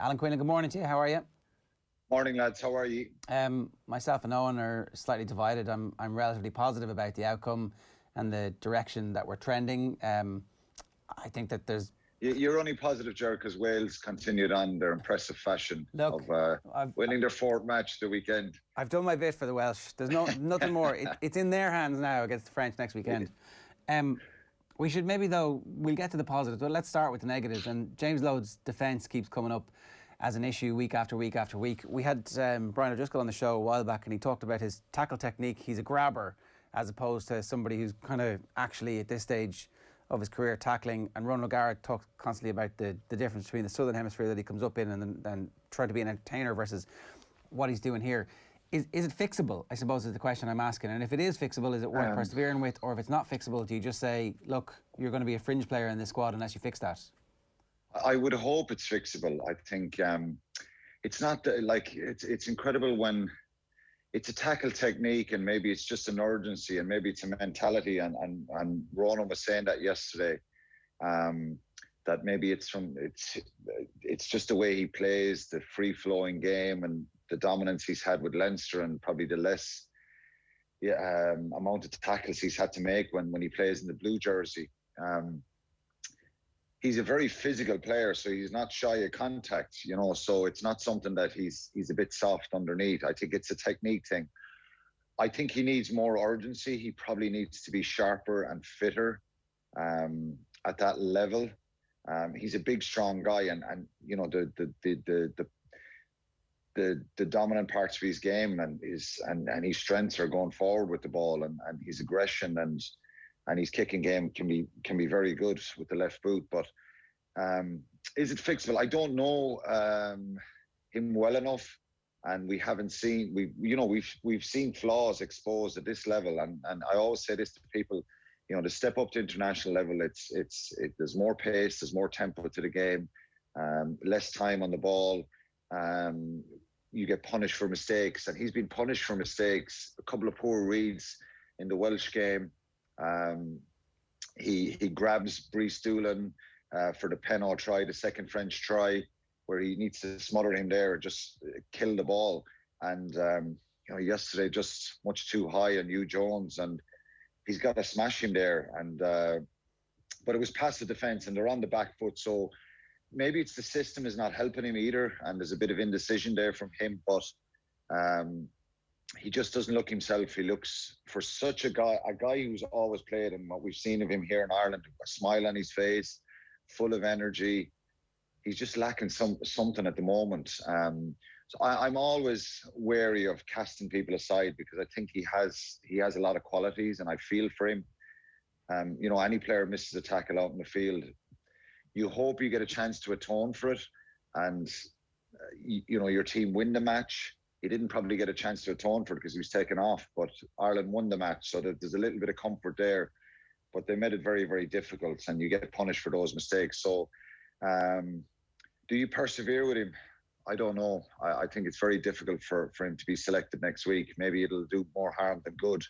Alan Quinlan, good morning to you. How are you? Morning, lads. How are you? Myself and Owen are slightly divided. I'm relatively positive about the outcome and the direction that we're trending. I think that there's... You're only positive, Ger, because Wales continued on their impressive fashion of winning their fourth match the weekend. I've done my bit for the Welsh. There's nothing more. It's in their hands now against the French next weekend. We should maybe, though, we'll get to the positives, but let's start with the negatives. And James Lowe's defence keeps coming up as an issue week after week after week. We had Brian O'Driscoll on the show a while back, and he talked about his tackle technique. He's a grabber as opposed to somebody who's kind of actually at this stage of his career tackling. And Ron O'Gara talks constantly about the difference between the Southern Hemisphere that he comes up in and try to be an entertainer versus what he's doing here. Is it fixable, I suppose, is the question I'm asking. And if it is fixable, is it worth persevering with? Or if it's not fixable, do you just say, look, you're going to be a fringe player in this squad unless you fix that? I would hope it's fixable. I think it's not like it's incredible when it's a tackle technique and maybe it's just an urgency and maybe it's a mentality. And Ronan was saying that yesterday, that maybe it's just the way he plays, the free-flowing game and the dominance he's had with Leinster and probably the less amount of tackles he's had to make when he plays in the blue jersey. He's a very physical player, so he's not shy of contact, so it's not something that he's a bit soft underneath. I think it's a technique thing. I think he needs more urgency. He probably needs to be sharper and fitter at that level. He's a big, strong guy, and the dominant parts of his game and his strengths are going forward with the ball and his aggression and his kicking game can be very good with the left boot. But is it fixable? I don't know him well enough, and we haven't seen we've seen flaws exposed at this level. And I always say this to people, to step up to international level, there's more pace, there's more tempo to the game, less time on the ball. You get punished for mistakes, and he's been punished for mistakes. A couple of poor reads in the Welsh game. He grabs Brees Doolan for the penalty try, the second French try, where he needs to smother him there, just kill the ball. And yesterday just much too high on Hugh Jones, and he's got to smash him there. And but it was past the defence, and they're on the back foot, so maybe it's the system is not helping him either, and there's a bit of indecision there from him. But he just doesn't look himself. He looks for such a guy who's always played, and what we've seen of him here in Ireland, a smile on his face, full of energy. He's just lacking something at the moment. So I'm always wary of casting people aside, because I think he has a lot of qualities, and I feel for him. Any player misses a tackle out in the field, you hope you get a chance to atone for it, and your team win the match. He didn't probably get a chance to atone for it because he was taken off, but Ireland won the match, so there's a little bit of comfort there. But they made it very, very difficult, and you get punished for those mistakes. So do you persevere with him? I don't know. I think it's very difficult for him to be selected next week. Maybe it'll do more harm than good.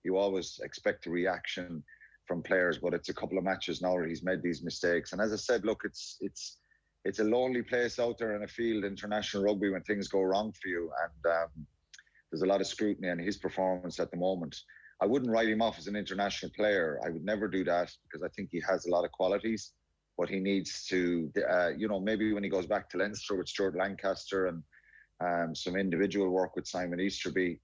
You always expect a reaction from players, but it's a couple of matches now where he's made these mistakes. And as I said, look, it's a lonely place out there in a field, international rugby, when things go wrong for you. And there's a lot of scrutiny on his performance at the moment. I wouldn't write him off as an international player. I would never do that, because I think he has a lot of qualities. But he needs to, maybe when he goes back to Leinster with Stuart Lancaster and some individual work with Simon Easterby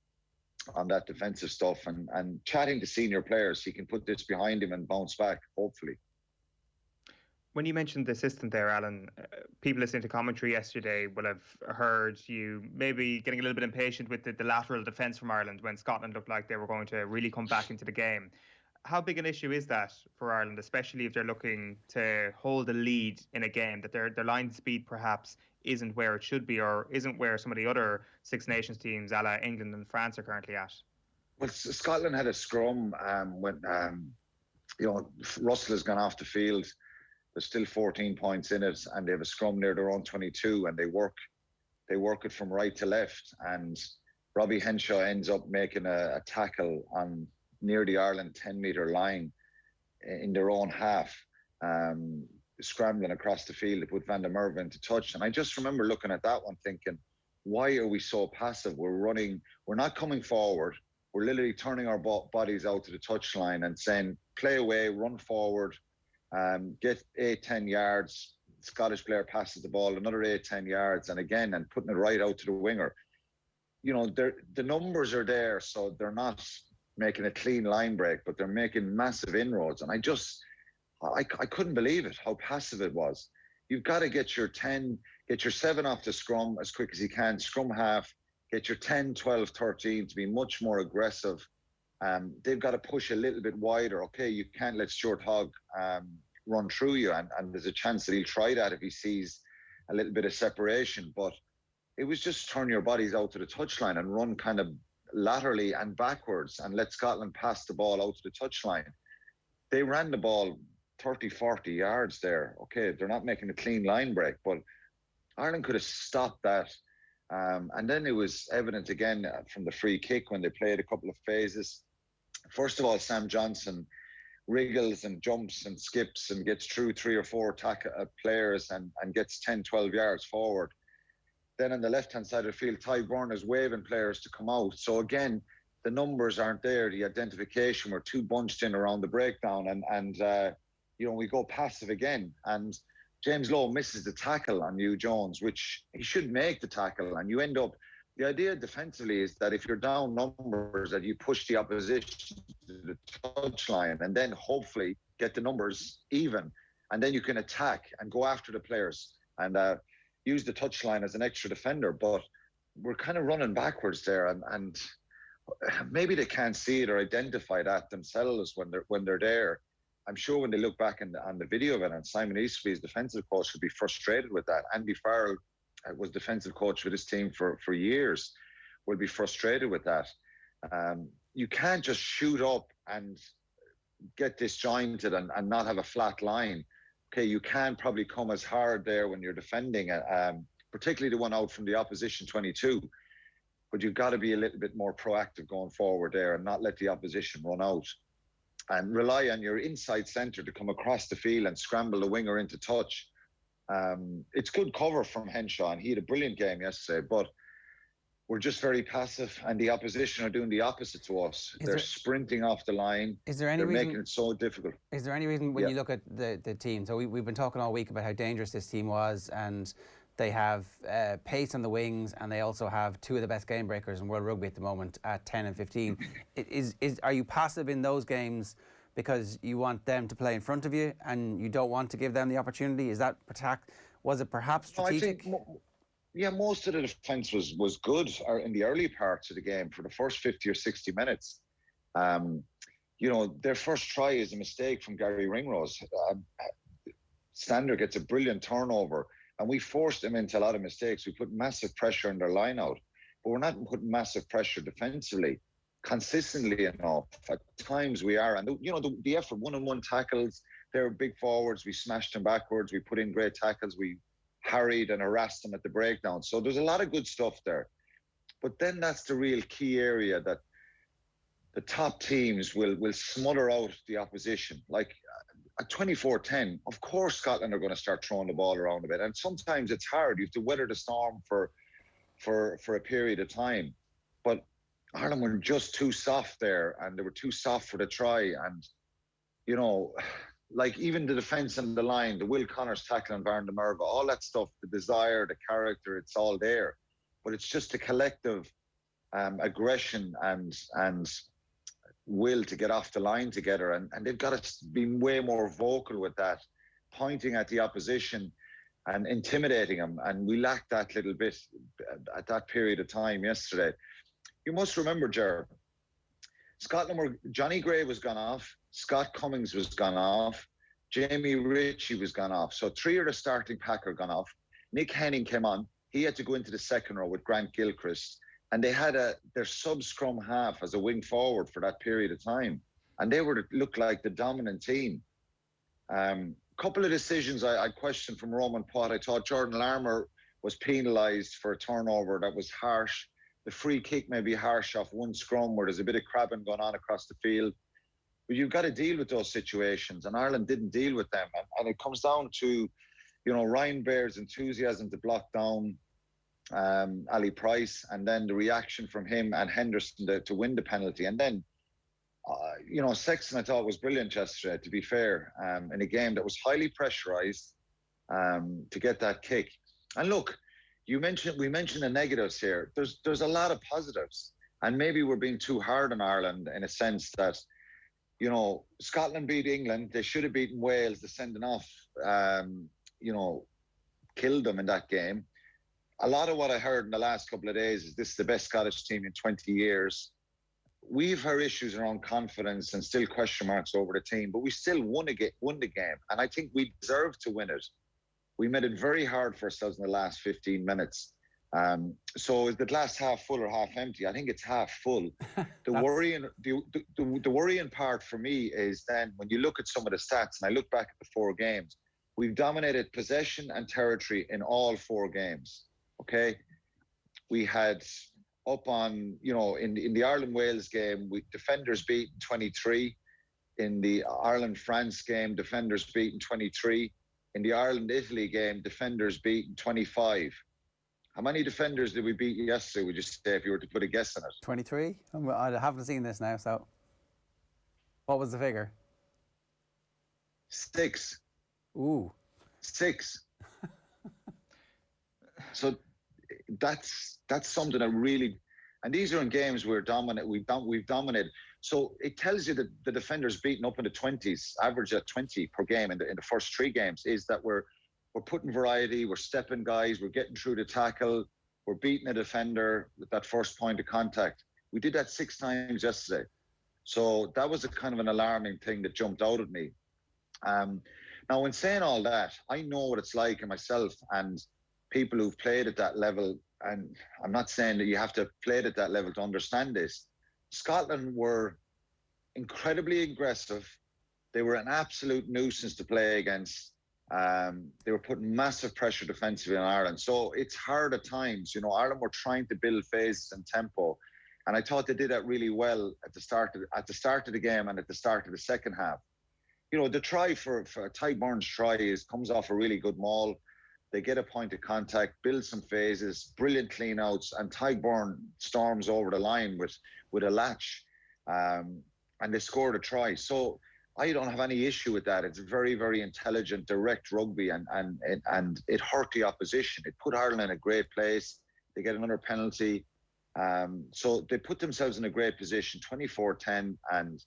on that defensive stuff and chatting to senior players, he can put this behind him and bounce back, hopefully. When you mentioned the system there, Alan, people listening to commentary yesterday will have heard you maybe getting a little bit impatient with the lateral defence from Ireland when Scotland looked like they were going to really come back into the game. How big an issue is that for Ireland, especially if they're looking to hold a lead in a game, that their line speed perhaps isn't where it should be, or isn't where some of the other Six Nations teams, a la England and France, are currently at? Well, Scotland had a scrum when Russell has gone off the field. There's still 14 points in it, and they have a scrum near their own 22, and they work it from right to left. And Robbie Henshaw ends up making a tackle on near the Ireland 10-metre line in their own half. scrambling across the field to put Van der Merwe into touch. And I just remember looking at that one thinking, why are we so passive? We're running, we're not coming forward. We're literally turning our bodies out to the touchline and saying, play away, run forward, get 8-10 yards. Scottish player passes the ball another 8-10 yards, and again, and putting it right out to the winger. You know, the numbers are there, so they're not making a clean line break, but they're making massive inroads. And I couldn't believe it, how passive it was. You've got to get your 10, get your 7 off the scrum as quick as you can, scrum half, get your 10, 12, 13 to be much more aggressive. They've got to push a little bit wider. Okay, you can't let Stuart Hogg run through you, and there's a chance that he'll try that if he sees a little bit of separation. But it was just turn your bodies out to the touchline and run kind of laterally and backwards and let Scotland pass the ball out to the touchline. They ran the ball 30, 40 yards there. Okay, they're not making a clean line break, but Ireland could have stopped that. And then it was evident again from the free kick when they played a couple of phases. First of all, Sam Johnson wriggles and jumps and skips and gets through 3 or 4 players and gets 10, 12 yards forward. Then on the left-hand side of the field, Ty Byrne is waving players to come out. So again, the numbers aren't there. The identification, we're too bunched in around the breakdown, and you know, we go passive again. And James Lowe misses the tackle on Hugh Jones, which he should make the tackle. And you end up, the idea defensively is that if you're down numbers, that you push the opposition to the touchline and then hopefully get the numbers even. And then you can attack and go after the players and use the touchline as an extra defender. But we're kind of running backwards there, and maybe they can't see it or identify that themselves when they're there. I'm sure when they look back on the video of it, and Simon Easterby's defensive coach would be frustrated with that. Andy Farrell was defensive coach for this team for years, will be frustrated with that. You can't just shoot up and get disjointed and not have a flat line. Okay, you can probably come as hard there when you're defending, particularly the one out from the opposition 22. But you've got to be a little bit more proactive going forward there and not let the opposition run out. And rely on your inside centre to come across the field and scramble the winger into touch. It's good cover from Henshaw, and he had a brilliant game yesterday, but we're just very passive, and the opposition are doing the opposite to us. They're sprinting off the line. Is there any They're reason, making it so difficult. Is there any reason when you look at the team, so we've been talking all week about how dangerous this team was, and they have pace on the wings, and they also have 2 of the best game breakers in World Rugby at the moment at 10 and 15. Are you passive in those games because you want them to play in front of you and you don't want to give them the opportunity? Was it perhaps strategic? Yeah, most of the defence was good in the early parts of the game for the first 50 or 60 minutes. You know, their first try is a mistake from Gary Ringrose. Stander gets a brilliant turnover, and we forced them into a lot of mistakes. We put massive pressure on their line-out, but we're not putting massive pressure defensively consistently enough. At times we are. And, you know, the effort, one-on-one tackles, they're big forwards. We smashed them backwards. We put in great tackles. We harried and harassed them at the breakdown. So there's a lot of good stuff there. But then that's the real key area that the top teams will smother out the opposition. Like at 24-10, of course Scotland are going to start throwing the ball around a bit. And sometimes it's hard. You have to weather the storm for a period of time. But Ireland were just too soft there, and they were too soft for the try. And, you know, like even the defence and the line, the Will Connors tackle on Van der Merwe, all that stuff, the desire, the character, it's all there. But it's just a collective aggression and will to get off the line together. And they've got to be way more vocal with that, pointing at the opposition and intimidating them. And we lacked that little bit at that period of time yesterday. You must remember, Ger, Scotland Johnny Gray was gone off, Scott Cummings was gone off, Jamie Ritchie was gone off. So 3 of the starting pack are gone off. Nick Henning came on. He had to go into the second row with Grant Gilchrist. And they had their sub-scrum half as a wing forward for that period of time. And they looked like the dominant team. Couple of decisions I questioned from Roman Pott. I thought Jordan Larmour was penalised for a turnover that was harsh. The free kick may be harsh off one scrum where there's a bit of crabbing going on across the field. But you've got to deal with those situations, and Ireland didn't deal with them. And it comes down to, Ryan Bair's enthusiasm to block down Ali Price, and then the reaction from him and Henderson to win the penalty. And then, Sexton, I thought, was brilliant yesterday, to be fair, in a game that was highly pressurised to get that kick. And look, we mentioned the negatives here. There's a lot of positives. And maybe we're being too hard on Ireland in a sense that, Scotland beat England. They should have beaten Wales. The sending off, killed them in that game. A lot of what I heard in the last couple of days is this is the best Scottish team in 20 years. We've had issues around confidence and still question marks over the team, but we still won the game. And I think we deserve to win it. We made it very hard for ourselves in the last 15 minutes. So is the glass half full or half empty? I think it's half full. The worrying part for me is then when you look at some of the stats, and I look back at the 4 games, we've dominated possession and territory in all 4 games. Okay, we had up on, in the Ireland-Wales game, defenders beaten 23. In the Ireland-France game, defenders beaten 23. In the Ireland-Italy game, defenders beaten 25. How many defenders did we beat yesterday, would you say, if you were to put a guess on it? 23? I haven't seen this now, so what was the figure? 6. Ooh. 6. So that's something that really, and these are in games we've dominated. So it tells you that the defenders beaten up in the 20s, average at 20 per game in the first 3 games, is that we're putting variety, we're stepping guys, we're getting through the tackle, we're beating a defender with that first point of contact. We did that 6 times yesterday. So that was a kind of an alarming thing that jumped out at me. Now, in saying all that, I know what it's like in myself and people who've played at that level, and I'm not saying that you have to play at that level to understand this. Scotland were incredibly aggressive. They were an absolute nuisance to play against. They were putting massive pressure defensively on Ireland. So it's hard at times. Ireland were trying to build phases and tempo. And I thought they did that really well at the start of the game and at the start of the second half. The try for Tadhg try comes off a really good maul. They get a point of contact, build some phases, brilliant clean-outs, and Tadhg storms over the line with a latch, and they scored a try. So I don't have any issue with that. It's very, very intelligent, direct rugby, and it hurt the opposition. It put Ireland in a great place. They get another penalty. So they put themselves in a great position, 24-10, and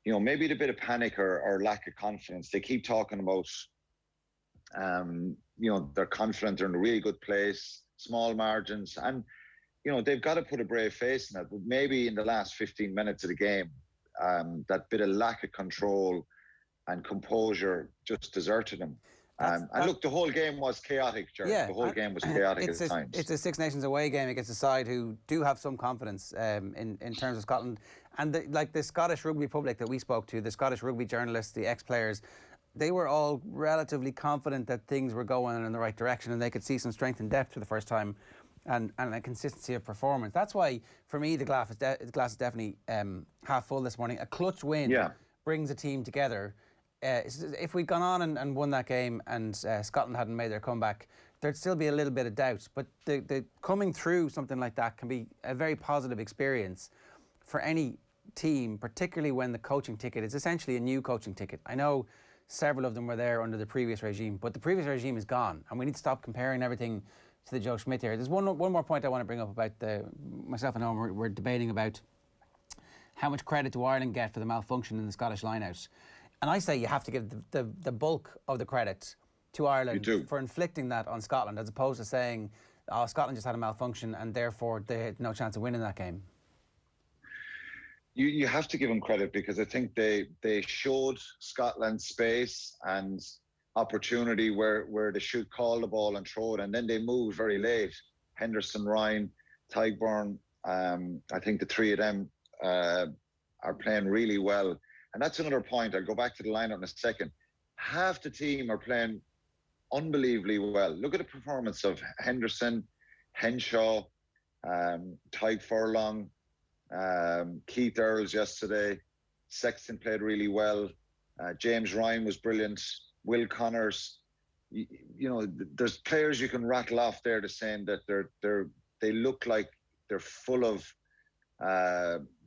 maybe a bit of panic or lack of confidence. They keep talking about they're confident, they're in a really good place, small margins, and they've got to put a brave face in it. But maybe in the last 15 minutes of the game, that bit of lack of control and composure just deserted them. And look, the whole game was chaotic, Gerard. Yeah, the whole game was chaotic at times. It's a Six Nations away game against a side who do have some confidence in terms of Scotland. And the Scottish rugby public that we spoke to, the Scottish rugby journalists, the ex-players, they were all relatively confident that things were going in the right direction and they could see some strength and depth for the first time and a consistency of performance. That's why, for me, the glass is definitely half full this morning. A clutch win brings a team together. If we'd gone on and won that game and Scotland hadn't made their comeback, there'd still be a little bit of doubt. But the coming through something like that can be a very positive experience for any team, particularly when the coaching ticket is essentially a new coaching ticket. I know several of them were there under the previous regime, but the previous regime is gone, and we need to stop comparing everything to the Joe Schmidt era. There's one more point I want to bring up about myself and Owen we're debating about how much credit do Ireland get for the malfunction in the Scottish lineout. And I say you have to give the bulk of the credit to Ireland for inflicting that on Scotland, as opposed to saying, oh, Scotland just had a malfunction and therefore they had no chance of winning that game. You have to give them credit because I think they showed Scotland space and opportunity where they should call the ball and throw it, and then they moved very late. Henderson, Ryan, Tadhg, I think the three of them are playing really well. And that's another point. I'll go back to the lineup in a second. Half the team are playing unbelievably well. Look at the performance of Henderson, Henshaw, Tadhg Furlong, Keith Earls yesterday. Sexton played really well. James Ryan was brilliant. Will Connors. There's players you can rattle off there to saying that they look like they're full of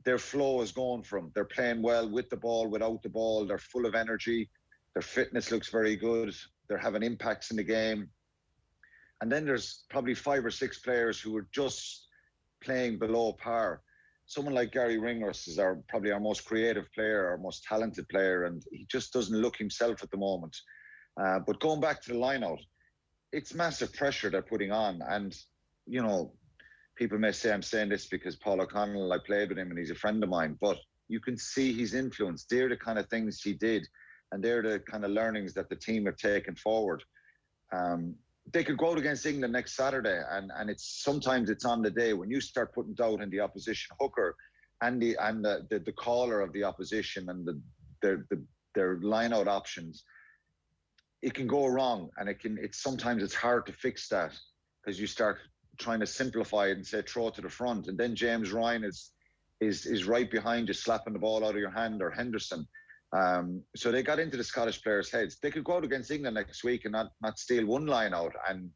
their flow is going from. They're playing well with the ball, without the ball. They're full of energy. Their fitness looks very good. They're having impacts in the game. And then there's probably 5 or 6 players who are just playing below par. Someone like Gary Ringrose is probably our most creative player, our most talented player, and he just doesn't look himself at the moment. But going back to the lineout, it's massive pressure they're putting on. And, people may say I'm saying this because Paul O'Connell, I played with him and he's a friend of mine, but you can see his influence. They're the kind of things he did, and they're the kind of learnings that the team have taken forward. They could go out against England next Saturday, and sometimes it's on the day when you start putting doubt in the opposition hooker and the caller of the opposition and their line-out options. It can go wrong, and sometimes it's hard to fix that because you start trying to simplify it and say throw it to the front, and then James Ryan is right behind you slapping the ball out of your hand, or Henderson. So they got into the Scottish players' heads. They could go out against England next week and not steal one line out. And,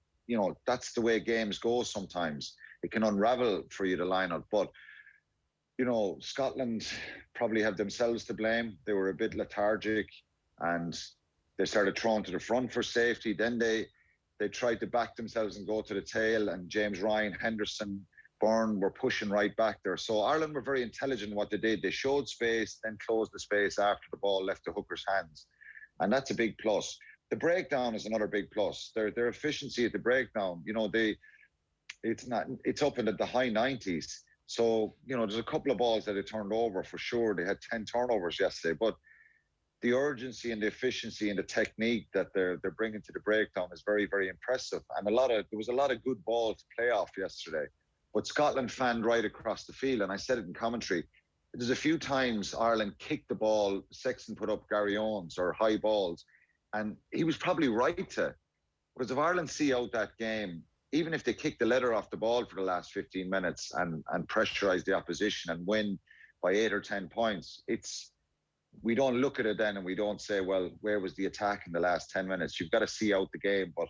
that's the way games go sometimes. It can unravel for you, the line out. But, Scotland probably have themselves to blame. They were a bit lethargic and they started throwing to the front for safety. Then they tried to back themselves and go to the tail. And James Ryan, Henderson, Byrne were pushing right back there. So Ireland were very intelligent in what they did. They showed space, then closed the space after the ball left the hooker's hands. And that's a big plus. The breakdown is another big plus. Their efficiency at the breakdown, it's up into the high 90s. So, there's a couple of balls that they turned over for sure. They had 10 turnovers yesterday, but the urgency and the efficiency and the technique that they're bringing to the breakdown is very, very impressive. And there was a lot of good ball to play off yesterday. But Scotland fanned right across the field, and I said it in commentary. There's a few times Ireland kicked the ball, Sexton put up Gary Owens or high balls, and he was probably right to. Because if Ireland see out that game, even if they kick the leather off the ball for the last 15 minutes and pressurise the opposition and win by 8 or 10 points, we don't look at it then and we don't say, well, where was the attack in the last 10 minutes? You've got to see out the game. But,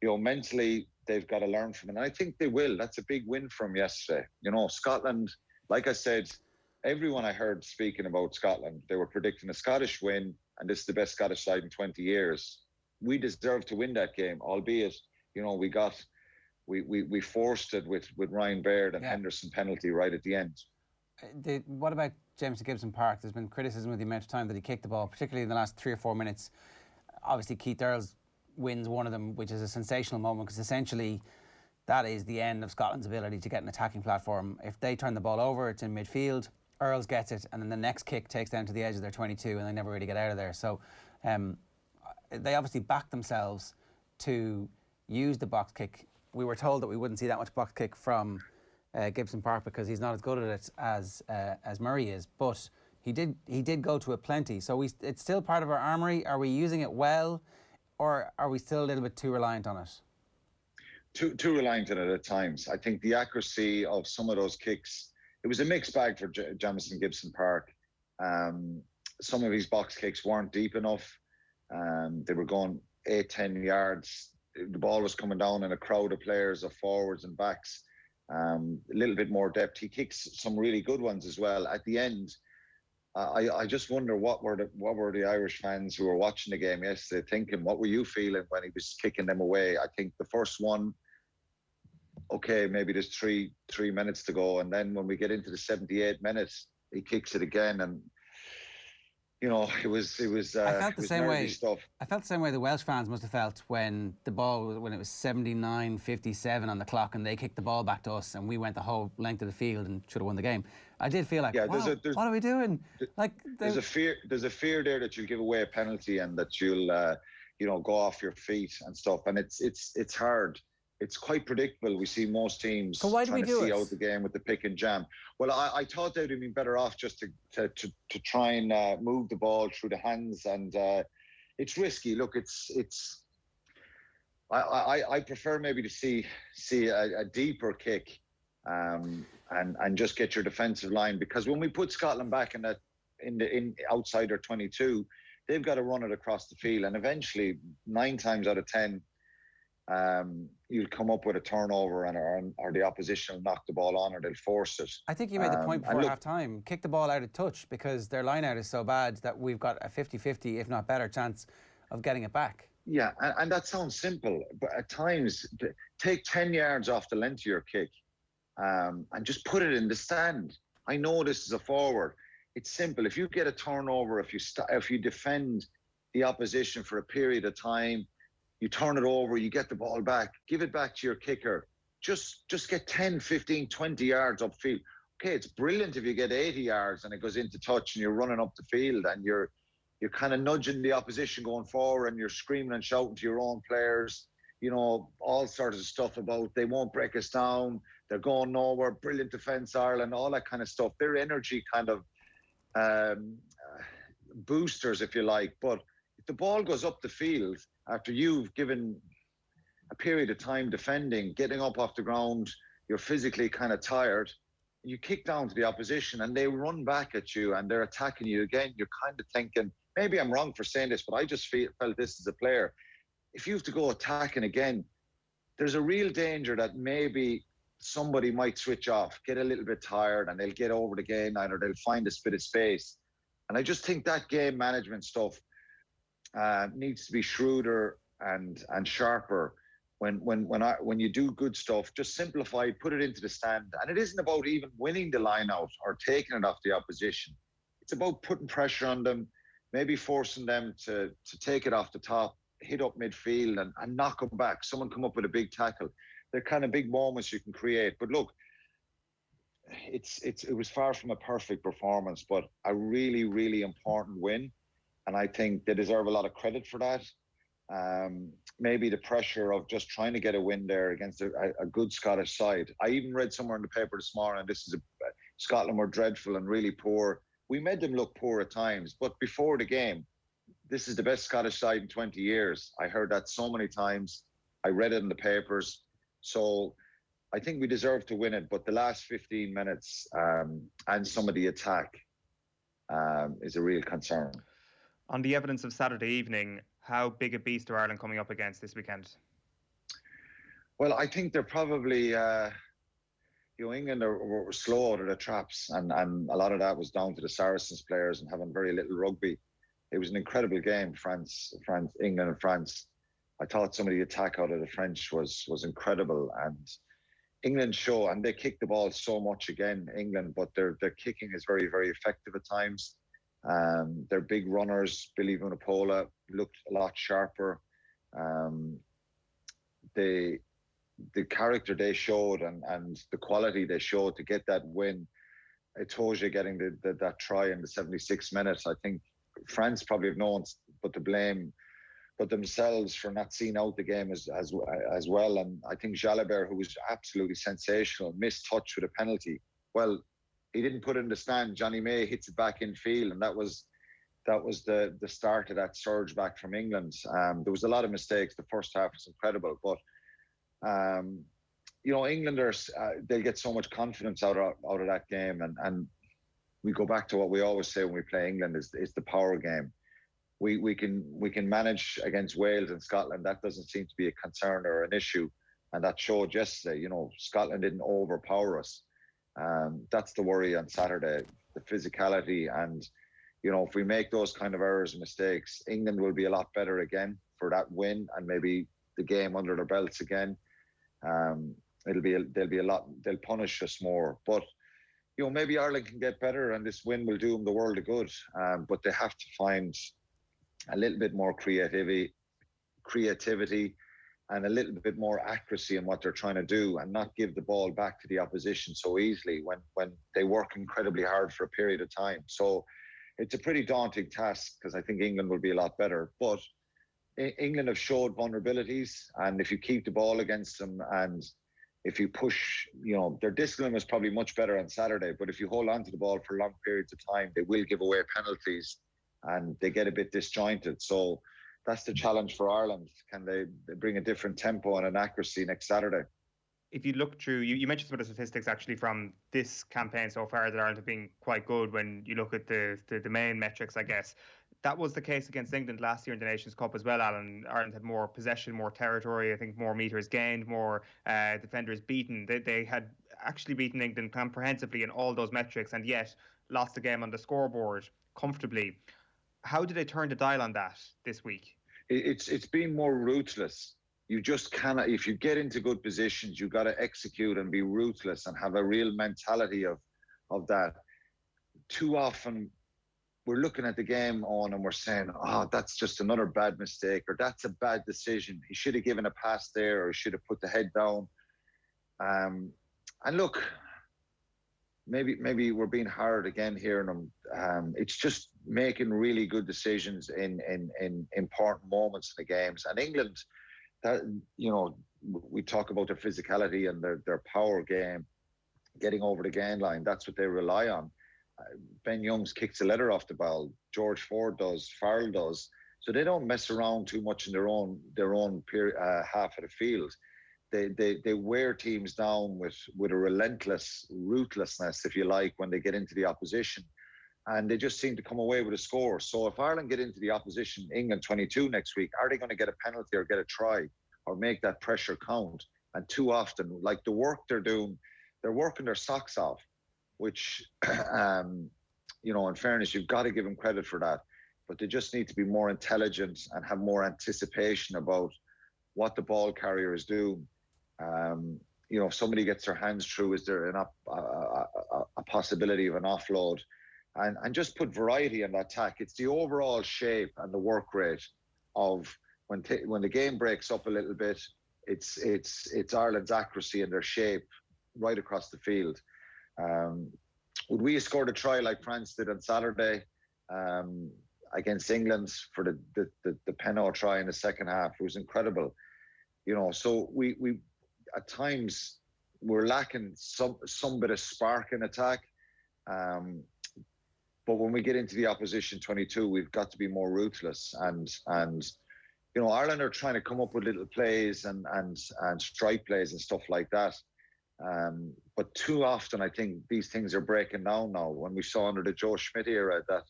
mentally, they've got to learn from it. And I think they will. That's a big win from yesterday. Scotland, like I said, everyone I heard speaking about Scotland, they were predicting a Scottish win, and this is the best Scottish side in 20 years. We deserve to win that game, albeit, we forced it with Ryan Baird and Henderson penalty right at the end. What about James Gibson Park? There's been criticism of the amount of time that he kicked the ball, particularly in the last 3 or 4 minutes. Obviously, Keith Earls wins one of them, which is a sensational moment, because essentially that is the end of Scotland's ability to get an attacking platform. If they turn the ball over, it's in midfield, Earls gets it, and then the next kick takes down to the edge of their 22 and they never really get out of there. So they obviously backed themselves to use the box kick. We were told that we wouldn't see that much box kick from Gibson Park because he's not as good at it as Murray is, but he did go to it plenty. So it's still part of our armoury. Are we using it well, or are we still a little bit too reliant on it? Too reliant on it at times. I think the accuracy of some of those kicks, it was a mixed bag for Jamison Gibson Park. Some of his box kicks weren't deep enough. They were going 8-10 yards. The ball was coming down in a crowd of players, of forwards and backs. A little bit more depth. He kicks some really good ones as well. At the end, I just wonder what were the Irish fans who were watching the game yesterday thinking? What were you feeling when he was kicking them away? I think the first one, okay, maybe there's three minutes to go, and then when we get into the 78th minute, he kicks it again, and it was I felt the same way. Stuff. I felt the same way the Welsh fans must have felt when it was 79-57 on the clock and they kicked the ball back to us and we went the whole length of the field and should have won the game. I did feel like, wow, what are we doing? There's a fear there that you'll give away a penalty and that you'll go off your feet and stuff, and it's hard. It's quite predictable. We see most teams trying to see out the game with the pick and jam. Well, I thought they'd have been better off just to try and move the ball through the hands, and it's risky. Look, I prefer maybe to see a deeper kick and just get your defensive line, because when we put Scotland back in that in outside their 22, they've got to run it across the field, and eventually 9 times out of 10, you'll come up with a turnover, or the opposition will knock the ball on, or they'll force it. I think you made the point before half-time, kick the ball out of touch, because their line-out is so bad that we've got a 50-50, if not better, chance of getting it back. Yeah, and that sounds simple, but at times, take 10 yards off the length of your kick, and just put it in the stand. I know this is a forward. It's simple. If you get a turnover, if you defend the opposition for a period of time, you turn it over, you get the ball back, give it back to your kicker. Just get 10, 15, 20 yards upfield. Okay, it's brilliant if you get 80 yards and it goes into touch and you're running up the field and you're kind of nudging the opposition going forward and you're screaming and shouting to your own players, you know, all sorts of stuff about they won't break us down, they're going nowhere, brilliant defence, Ireland, all that kind of stuff. They're energy kind of boosters, if you like. But if the ball goes up the field after you've given a period of time defending, getting up off the ground, you're physically kind of tired, you kick down to the opposition and they run back at you and they're attacking you again, you're kind of thinking, maybe I'm wrong for saying this, but I just felt this as a player. If you have to go attacking again, there's a real danger that maybe somebody might switch off, get a little bit tired, and they'll get over it again, or they'll find a bit of space. And I just think that game management stuff needs to be shrewder and sharper. When you do good stuff, just simplify, put it into the stand. And it isn't about even winning the line out or taking it off the opposition. It's about putting pressure on them, maybe forcing them to take it off the top, hit up midfield and knock them back. Someone come up with a big tackle. They're kind of big moments you can create. But look, it was far from a perfect performance, but a really, really important win. And I think they deserve a lot of credit for that. Maybe the pressure of just trying to get a win there against a good Scottish side. I even read somewhere in the paper this morning, Scotland were dreadful and really poor. We made them look poor at times, but before the game, this is the best Scottish side in 20 years. I heard that so many times. I read it in the papers. So I think we deserve to win it, but the last 15 minutes and some of the attack is a real concern. On the evidence of Saturday evening, how big a beast are Ireland coming up against this weekend? Well, I think they're probably, England were slow out of the traps, and a lot of that was down to the Saracens players and having very little rugby. It was an incredible game, England and France. I thought some of the attack out of the French was incredible, and England and they kick the ball so much again, England, but their kicking is very, very effective at times. They're big runners. Billy Vunipola looked a lot sharper. The character they showed and the quality they showed to get that win. I told you, getting that try in the 76th minute, I think France probably have no one but to blame but themselves for not seeing out the game as well. And I think Jalabert, who was absolutely sensational, missed touch with a penalty. Well, he didn't put it in the stand. Johnny May hits it back in field, and that was the start of that surge back from England. There was a lot of mistakes. The first half was incredible, but Englanders, they'll get so much confidence out of that game, and we go back to what we always say when we play England is the power game. We can manage against Wales and Scotland. That doesn't seem to be a concern or an issue, and that showed yesterday. Scotland didn't overpower us. That's the worry on Saturday, the physicality. And, if we make those kind of errors and mistakes, England will be a lot better again for that win and maybe the game under their belts again. They'll punish us more. But, maybe Ireland can get better and this win will do them the world of good. But they have to find a little bit more creativity and a little bit more accuracy in what they're trying to do, and not give the ball back to the opposition so easily when they work incredibly hard for a period of time. So it's a pretty daunting task, because I think England will be a lot better. But England have showed vulnerabilities, and if you keep the ball against them and if you push, their discipline was probably much better on Saturday, but if you hold on to the ball for long periods of time, they will give away penalties and they get a bit disjointed. So that's the challenge for Ireland. Can they bring a different tempo and an accuracy next Saturday? if you look through, you mentioned some of the statistics actually from this campaign so far that Ireland have been quite good when you look at the main metrics, I guess. That was the case against England last year in the Nations Cup as well, Alan. Ireland had more possession, more territory, I think more metres gained, more defenders beaten. They had actually beaten England comprehensively in all those metrics and yet lost the game on the scoreboard comfortably. How did they turn the dial on that this week? It's been more ruthless. You just cannot, if you get into good positions, you got to execute and be ruthless and have a real mentality of that. Too often we're looking at the game on and we're saying, oh, that's just another bad mistake, or that's a bad decision. He should have given a pass there, or he should have put the head down. And look, maybe we're being hard again here, and it's just making really good decisions in important moments in the games. And England, that, you know, we talk about their physicality and their power game, getting over the gain line. That's what they rely on. Ben Youngs kicks the leather off the ball. George Ford does. Farrell does. So they don't mess around too much in their own half of the field. They wear teams down with a relentless ruthlessness, if you like, when they get into the opposition, and they just seem to come away with a score. So if Ireland get into the opposition, England 22 next week, are they going to get a penalty or get a try or make that pressure count? And too often, like the work they're doing, they're working their socks off, which, you know, in fairness, you've got to give them credit for that. But they just need to be more intelligent and have more anticipation about what the ball carrier is doing. You know, if somebody gets their hands through, is there a possibility of an offload? And just put variety in the attack. It's the overall shape and the work rate of when the game breaks up a little bit, it's Ireland's accuracy and their shape right across the field. Would we have scored a try like France did on Saturday against England for the penalty try in the second half? It was incredible. You know, so we at times we're lacking some bit of spark in attack. But when we get into the opposition 22, we've got to be more ruthless. And you know, Ireland are trying to come up with little plays and strike plays and stuff like that. But too often, I think these things are breaking down now. When we saw under the Joe Schmidt era that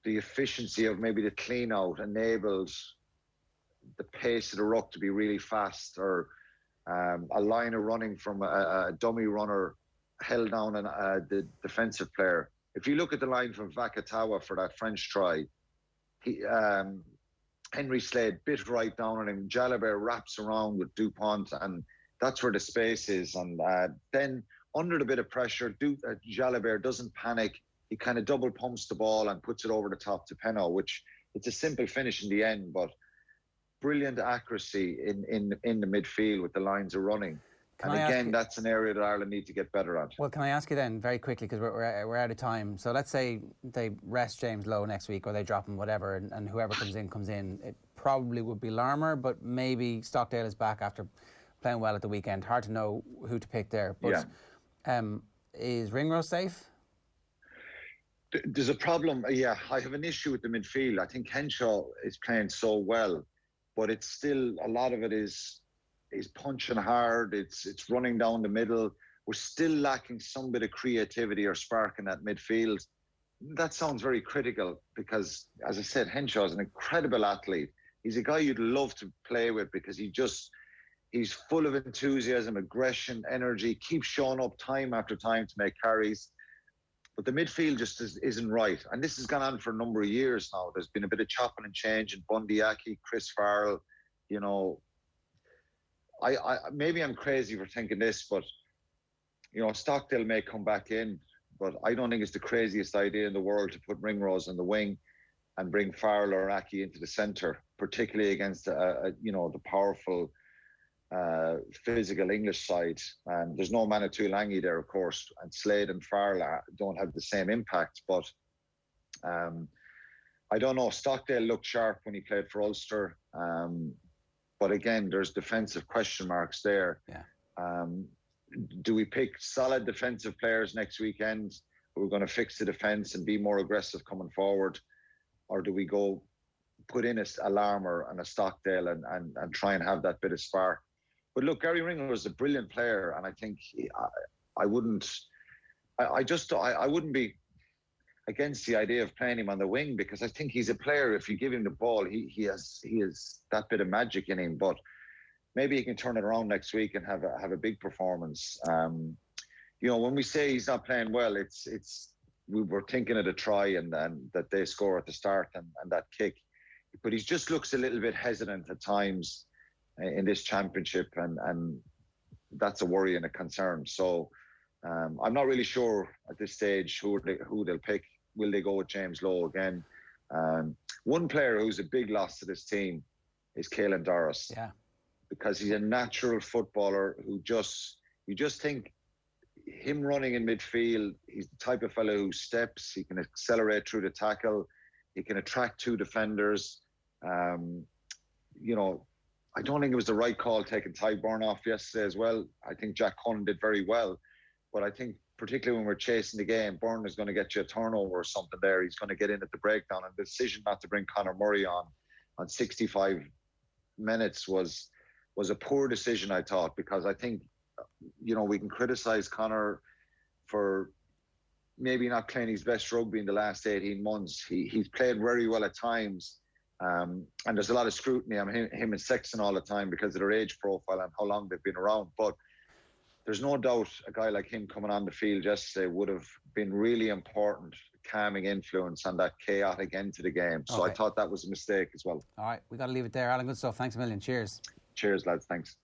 the efficiency of maybe the clean out enabled the pace of the ruck to be really fast, or a line of running from a dummy runner held down the defensive player. If you look at the line from Vakatawa for that French try, Henry Slade bit right down on him. Jalabert wraps around with Dupont, and that's where the space is. And then under the bit of pressure, Jalabert doesn't panic. He kind of double pumps the ball and puts it over the top to Penno, which it's a simple finish in the end, but brilliant accuracy in the midfield with the lines of running. And again, that's an area that Ireland need to get better at. Well, can I ask you then, very quickly, because we're out of time. So let's say they rest James Lowe next week, or they drop him, whatever, and whoever comes in. It probably would be Larmour, but maybe Stockdale is back after playing well at the weekend. Hard to know who to pick there. But is Ringrose safe? There's a problem. Yeah, I have an issue with the midfield. I think Henshaw is playing so well, but it's still, a lot of it is punching hard. It's running down the middle. We're still lacking some bit of creativity or spark in that midfield. That sounds very critical because, as I said, Henshaw is an incredible athlete. He's a guy you'd love to play with because he's full of enthusiasm, aggression, energy, keeps showing up time after time to make carries. But the midfield just isn't right. And this has gone on for a number of years now. There's been a bit of chopping and change in Bundy Aki, Chris Farrell, you know. I maybe I'm crazy for thinking this, but you know, Stockdale may come back in, but I don't think it's the craziest idea in the world to put Ringrose on the wing and bring Farrell or Aki into the centre, particularly against you know, the powerful physical English side. There's no Manitou Langi there, of course, and Slade and Farrell don't have the same impact. But I don't know. Stockdale looked sharp when he played for Ulster. But again, there's defensive question marks there. Yeah. Do we pick solid defensive players next weekend who are going to fix the defence and be more aggressive coming forward? Or do we go put in a Larmour and a Stockdale and try and have that bit of spark? But look, Gary Ringrose was a brilliant player, and I think I wouldn't be against the idea of playing him on the wing, because I think he's a player. If you give him the ball, he has that bit of magic in him. But maybe he can turn it around next week and have a big performance. When we say he's not playing well, we were thinking of the try and that they score at the start and that kick. But he just looks a little bit hesitant at times in this championship, and that's a worry and a concern. So I'm not really sure at this stage who they'll pick. Will they go with James Lowe again? One player who's a big loss to this team is Quinlan. Yeah. Because he's a natural footballer who you just think him running in midfield, he's the type of fellow who steps, he can accelerate through the tackle, he can attract two defenders. I don't think it was the right call taking Ty Byrne off yesterday as well. I think Jack Conn did very well, but I think particularly when we're chasing the game, Byrne is going to get you a turnover or something there. He's going to get in at the breakdown, and the decision not to bring Conor Murray on 65 minutes was a poor decision, I thought, because I think, we can criticise Conor for maybe not playing his best rugby in the last 18 months. He's played very well at times, and there's a lot of scrutiny on him and Sexton all the time because of their age profile and how long they've been around. But there's no doubt a guy like him coming on the field yesterday would have been really important, calming influence on that chaotic end to the game. So okay. I thought that was a mistake as well. All right, we got to leave it there. Alan, good stuff. Thanks a million. Cheers. Cheers, lads. Thanks.